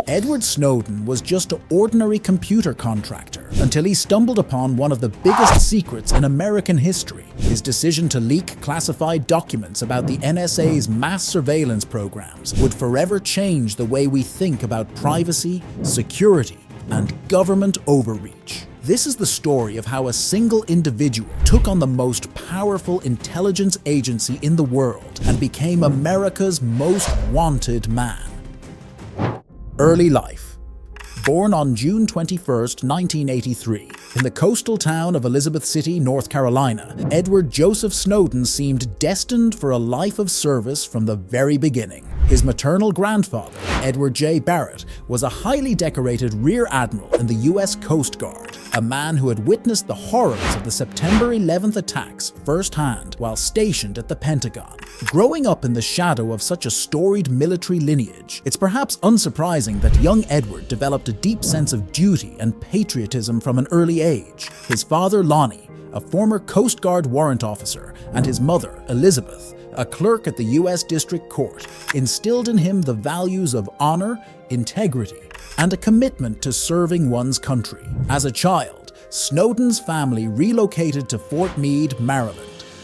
Edward Snowden was just an ordinary computer contractor until he stumbled upon one of the biggest secrets in American history: his decision to leak classified documents about the NSA's mass surveillance programs would forever change the way we think about privacy, security, and government overreach. This is the story of how a single individual took on the most powerful intelligence agency in the world and became America's most wanted man. Early life. Born on June 21, 1983, in the coastal town of Elizabeth City, North Carolina, Edward Joseph Snowden seemed destined for a life of service from the very beginning. His maternal grandfather, Edward J. Barrett, was a highly decorated Rear Admiral in the U.S. Coast Guard, a man who had witnessed the horrors of the September 11th attacks firsthand while stationed at the Pentagon. Growing up in the shadow of such a storied military lineage, it's perhaps unsurprising that young Edward developed a deep sense of duty and patriotism from an early age. His father, Lonnie, a former Coast Guard warrant officer, and his mother, Elizabeth, a clerk at the U.S. District Court, instilled in him the values of honor, integrity, and a commitment to serving one's country. As a child, Snowden's family relocated to Fort Meade, Maryland,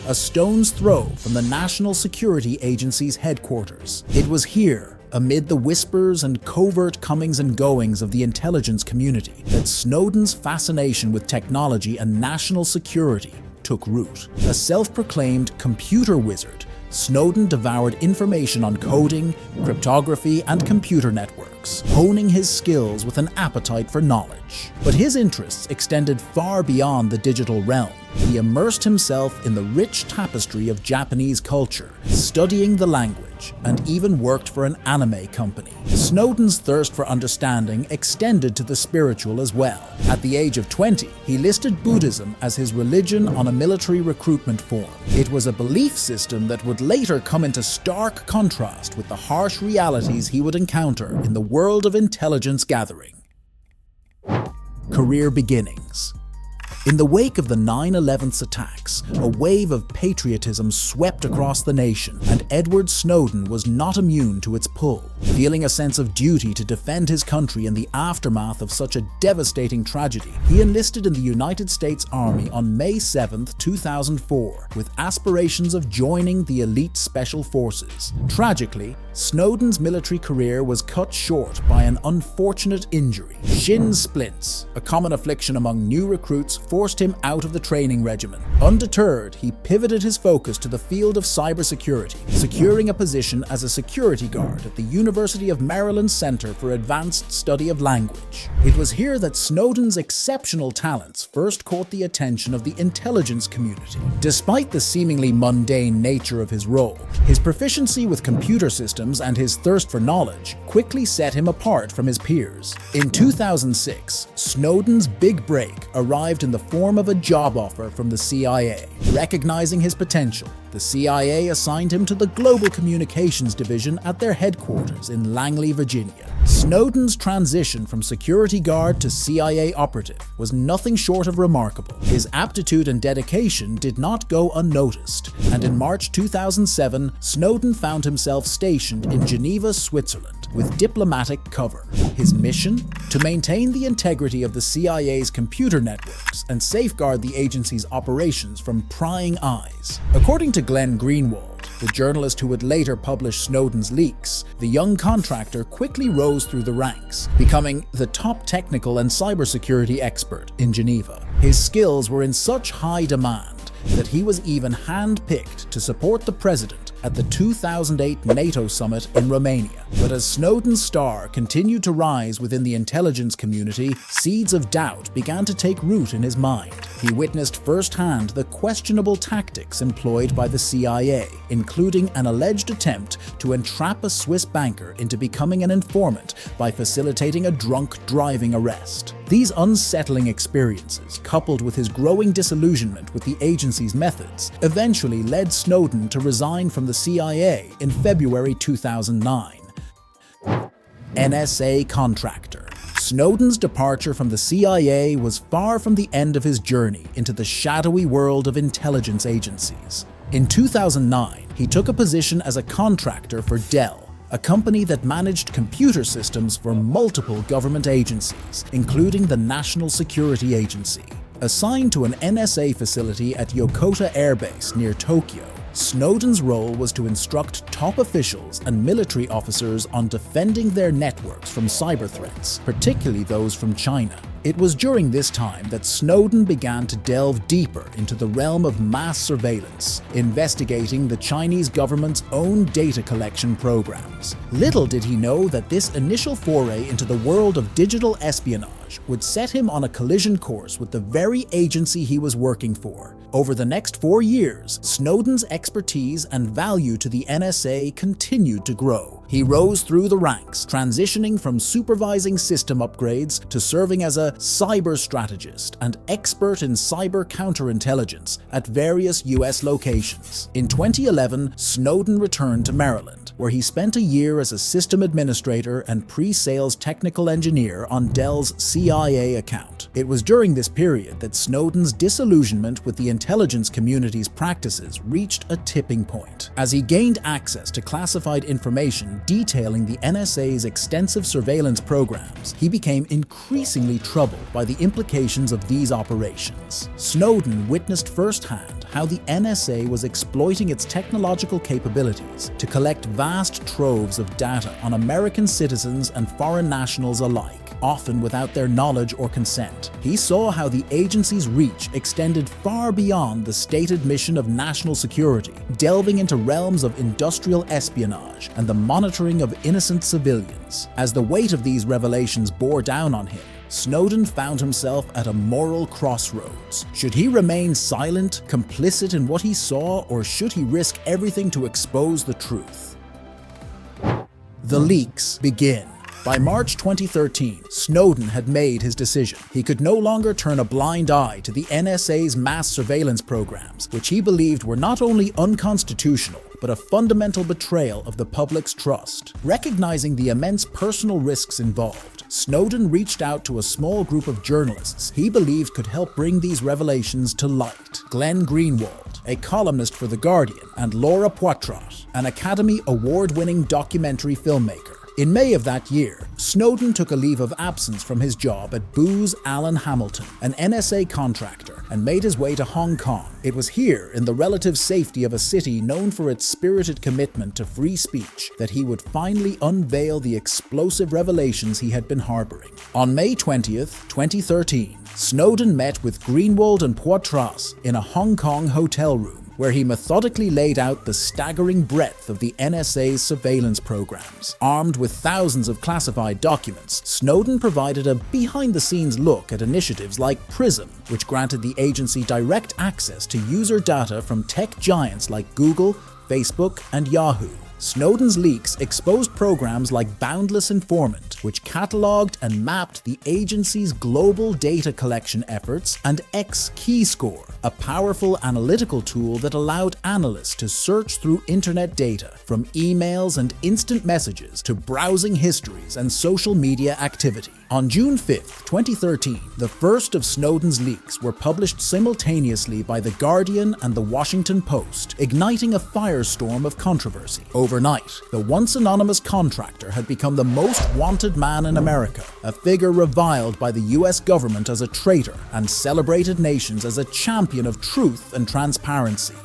a stone's throw from the National Security Agency's headquarters. It was here, amid the whispers and covert comings and goings of the intelligence community, that Snowden's fascination with technology and national security took root. A self-proclaimed computer wizard, Snowden devoured information on coding, cryptography, and computer networks, honing his skills with an appetite for knowledge. But his interests extended far beyond the digital realm. He immersed himself in the rich tapestry of Japanese culture, studying the language, and even worked for an anime company. Snowden's thirst for understanding extended to the spiritual as well. At the age of 20, he listed Buddhism as his religion on a military recruitment form. It was a belief system that would later come into stark contrast with the harsh realities he would encounter in the world of intelligence gathering. Career beginnings. In the wake of the 9/11 attacks, a wave of patriotism swept across the nation, and Edward Snowden was not immune to its pull. Feeling a sense of duty to defend his country in the aftermath of such a devastating tragedy, he enlisted in the United States Army on May 7, 2004, with aspirations of joining the elite special forces. Tragically, Snowden's military career was cut short by an unfortunate injury. Shin splints, a common affliction among new recruits, forced him out of the training regimen. Undeterred, he pivoted his focus to the field of cybersecurity, securing a position as a security guard at the University of Maryland Center for Advanced Study of Language. It was here that Snowden's exceptional talents first caught the attention of the intelligence community. Despite the seemingly mundane nature of his role, his proficiency with computer systems and his thirst for knowledge quickly set him apart from his peers. In 2006, Snowden's big break arrived in the form of a job offer from the CIA. Recognizing his potential, the CIA assigned him to the Global Communications Division at their headquarters in Langley, Virginia. Snowden's transition from security guard to CIA operative was nothing short of remarkable. His aptitude and dedication did not go unnoticed, and in March 2007, Snowden found himself stationed in Geneva, Switzerland, with diplomatic cover. His mission? To maintain the integrity of the CIA's computer networks and safeguard the agency's operations from prying eyes. According to Glenn Greenwald, the journalist who would later publish Snowden's leaks, the young contractor quickly rose through the ranks, becoming the top technical and cybersecurity expert in Geneva. His skills were in such high demand that he was even hand-picked to support the president at the 2008 NATO summit in Romania. But as Snowden's star continued to rise within the intelligence community, seeds of doubt began to take root in his mind. He witnessed firsthand the questionable tactics employed by the CIA, including an alleged attempt to entrap a Swiss banker into becoming an informant by facilitating a drunk driving arrest. These unsettling experiences, coupled with his growing disillusionment with the agency's methods, eventually led Snowden to resign from the CIA in February 2009. NSA Contractor. Snowden's departure from the CIA was far from the end of his journey into the shadowy world of intelligence agencies. In 2009, he took a position as a contractor for Dell, a company that managed computer systems for multiple government agencies, including the National Security Agency. Assigned to an NSA facility at Yokota Air Base near Tokyo, Snowden's role was to instruct top officials and military officers on defending their networks from cyber threats, particularly those from China. It was during this time that Snowden began to delve deeper into the realm of mass surveillance, investigating the Chinese government's own data collection programs. Little did he know that this initial foray into the world of digital espionage would set him on a collision course with the very agency he was working for. Over the next 4 years, Snowden's expertise and value to the NSA continued to grow. He rose through the ranks, transitioning from supervising system upgrades to serving as a cyber strategist and expert in cyber counterintelligence at various US locations. In 2011, Snowden returned to Maryland, where he spent a year as a system administrator and pre-sales technical engineer on Dell's CIA account. It was during this period that Snowden's disillusionment with the intelligence community's practices reached a tipping point. As he gained access to classified information detailing the NSA's extensive surveillance programs, he became increasingly troubled by the implications of these operations. Snowden witnessed firsthand how the NSA was exploiting its technological capabilities to collect vast troves of data on American citizens and foreign nationals alike, often without their knowledge or consent. He saw how the agency's reach extended far beyond the stated mission of national security, delving into realms of industrial espionage and the monitoring of innocent civilians. As the weight of these revelations bore down on him, Snowden found himself at a moral crossroads. Should he remain silent, complicit in what he saw, or should he risk everything to expose the truth? The leaks begin. By March 2013, Snowden had made his decision. He could no longer turn a blind eye to the NSA's mass surveillance programs, which he believed were not only unconstitutional, but a fundamental betrayal of the public's trust. Recognizing the immense personal risks involved, Snowden reached out to a small group of journalists he believed could help bring these revelations to light. Glenn Greenwald, a columnist for The Guardian, and Laura Poitras, an Academy Award-winning documentary filmmaker. In May of that year, Snowden took a leave of absence from his job at Booz Allen Hamilton, an NSA contractor, and made his way to Hong Kong. It was here, in the relative safety of a city known for its spirited commitment to free speech, that he would finally unveil the explosive revelations he had been harboring. On May 20th, 2013, Snowden met with Greenwald and Poitras in a Hong Kong hotel room, where he methodically laid out the staggering breadth of the NSA's surveillance programs. Armed with thousands of classified documents, Snowden provided a behind-the-scenes look at initiatives like PRISM, which granted the agency direct access to user data from tech giants like Google, Facebook, and Yahoo. Snowden's leaks exposed programs like Boundless Informant, which cataloged and mapped the agency's global data collection efforts, and X-Keyscore, a powerful analytical tool that allowed analysts to search through internet data, from emails and instant messages to browsing histories and social media activity. On June 5th, 2013, the first of Snowden's leaks were published simultaneously by The Guardian and The Washington Post, igniting a firestorm of controversy. Overnight, the once anonymous contractor had become the most wanted man in America, a figure reviled by the US government as a traitor and celebrated nations as a champion of truth and transparency.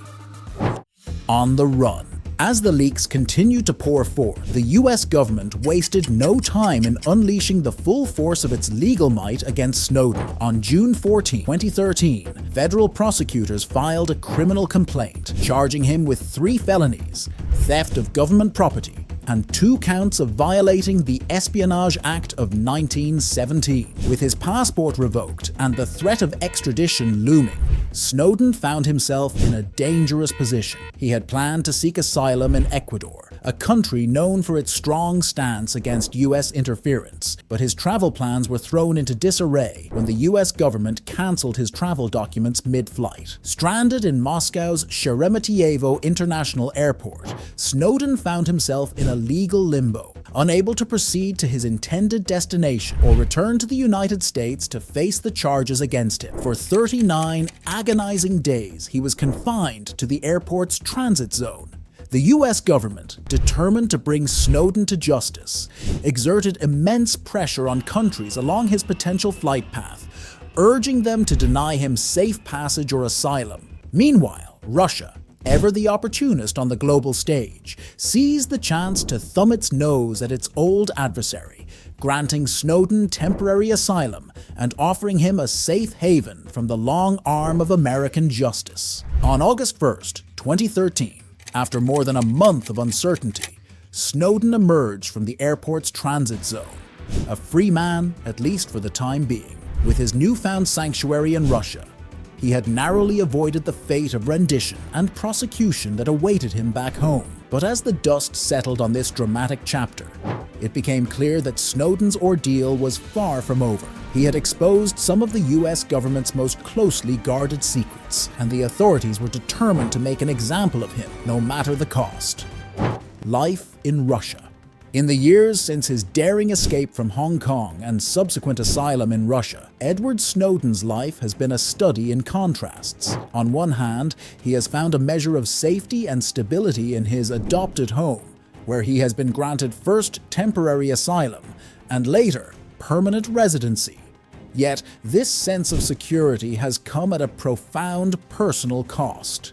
On the run. As the leaks continued to pour forth, the US government wasted no time in unleashing the full force of its legal might against Snowden. On June 14, 2013, federal prosecutors filed a criminal complaint, charging him with 3 felonies: theft of government property, and 2 counts of violating the Espionage Act of 1917. With his passport revoked and the threat of extradition looming, Snowden found himself in a dangerous position. He had planned to seek asylum in Ecuador, a country known for its strong stance against US interference, but his travel plans were thrown into disarray when the US government cancelled his travel documents mid-flight. Stranded in Moscow's Sheremetyevo International Airport, Snowden found himself in a legal limbo, unable to proceed to his intended destination or return to the United States to face the charges against him. For 39 agonizing days, he was confined to the airport's transit zone, The US government, determined to bring Snowden to justice, exerted immense pressure on countries along his potential flight path, urging them to deny him safe passage or asylum. Meanwhile, Russia, ever the opportunist on the global stage, seized the chance to thumb its nose at its old adversary, granting Snowden temporary asylum and offering him a safe haven from the long arm of American justice. On August 1st, 2013, after more than a month of uncertainty, Snowden emerged from the airport's transit zone, a free man, at least for the time being. With his newfound sanctuary in Russia, he had narrowly avoided the fate of rendition and prosecution that awaited him back home. But as the dust settled on this dramatic chapter, it became clear that Snowden's ordeal was far from over. He had exposed some of the US government's most closely guarded secrets, and the authorities were determined to make an example of him, no matter the cost. Life in Russia. In the years since his daring escape from Hong Kong and subsequent asylum in Russia, Edward Snowden's life has been a study in contrasts. On one hand, he has found a measure of safety and stability in his adopted home, where he has been granted first temporary asylum and later permanent residency. Yet, this sense of security has come at a profound personal cost.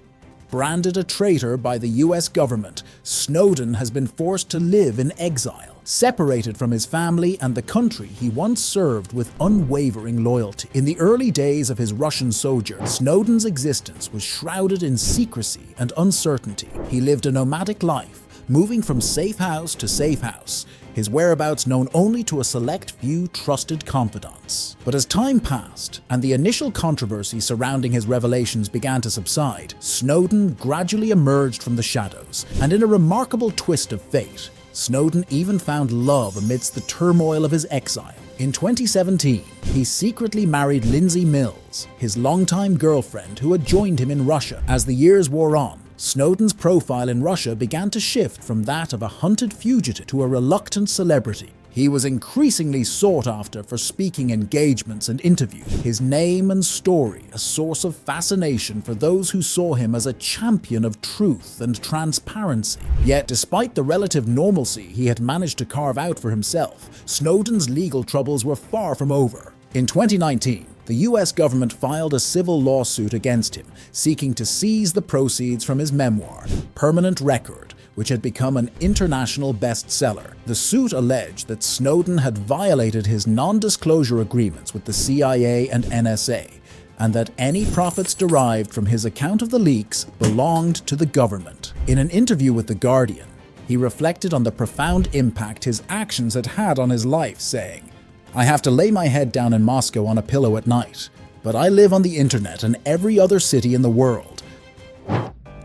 Branded a traitor by the US government, Snowden has been forced to live in exile, separated from his family and the country he once served with unwavering loyalty. In the early days of his Russian sojourn, Snowden's existence was shrouded in secrecy and uncertainty. He lived a nomadic life, moving from safe house to safe house, his whereabouts known only to a select few trusted confidants. But as time passed, and the initial controversy surrounding his revelations began to subside, Snowden gradually emerged from the shadows, and in a remarkable twist of fate, Snowden even found love amidst the turmoil of his exile. In 2017, he secretly married Lindsay Mills, his longtime girlfriend who had joined him in Russia. As the years wore on, Snowden's profile in Russia began to shift from that of a hunted fugitive to a reluctant celebrity. He was increasingly sought after for speaking engagements and interviews, his name and story a source of fascination for those who saw him as a champion of truth and transparency. Yet, despite the relative normalcy he had managed to carve out for himself, Snowden's legal troubles were far from over. In 2019, the US government filed a civil lawsuit against him, seeking to seize the proceeds from his memoir, Permanent Record, which had become an international bestseller. The suit alleged that Snowden had violated his non-disclosure agreements with the CIA and NSA, and that any profits derived from his account of the leaks belonged to the government. In an interview with The Guardian, he reflected on the profound impact his actions had had on his life, saying, "I have to lay my head down in Moscow on a pillow at night, but I live on the internet in every other city in the world."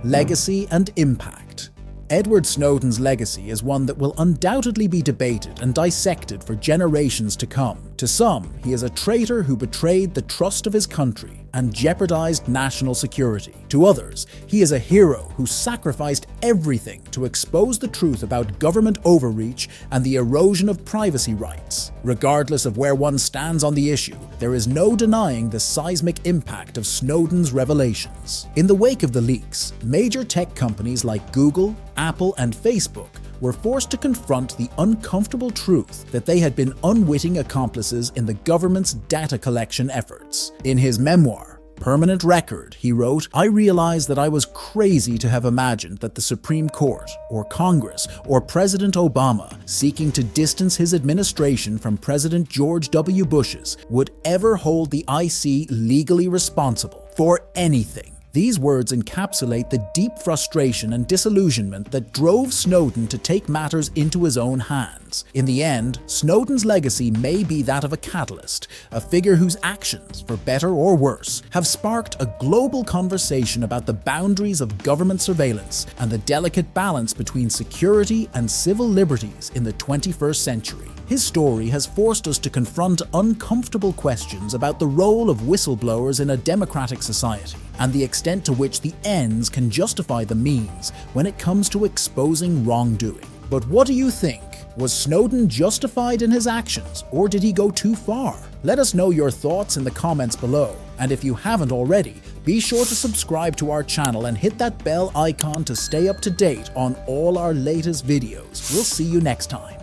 Legacy and impact. Edward Snowden's legacy is one that will undoubtedly be debated and dissected for generations to come. To some, he is a traitor who betrayed the trust of his country and jeopardized national security. To others, he is a hero who sacrificed everything to expose the truth about government overreach and the erosion of privacy rights. Regardless of where one stands on the issue, there is no denying the seismic impact of Snowden's revelations. In the wake of the leaks, major tech companies like Google, Apple, and Facebook were forced to confront the uncomfortable truth that they had been unwitting accomplices in the government's data collection efforts. In his memoir, Permanent Record, he wrote, "I realized that I was crazy to have imagined that the Supreme Court, or Congress, or President Obama, seeking to distance his administration from President George W. Bush's, would ever hold the IC legally responsible for anything." These words encapsulate the deep frustration and disillusionment that drove Snowden to take matters into his own hands. In the end, Snowden's legacy may be that of a catalyst, a figure whose actions, for better or worse, have sparked a global conversation about the boundaries of government surveillance and the delicate balance between security and civil liberties in the 21st century. His story has forced us to confront uncomfortable questions about the role of whistleblowers in a democratic society, and the extent to which the ends can justify the means when it comes to exposing wrongdoing. But what do you think? Was Snowden justified in his actions, or did he go too far? Let us know your thoughts in the comments below, and if you haven't already, be sure to subscribe to our channel and hit that bell icon to stay up to date on all our latest videos. We'll see you next time.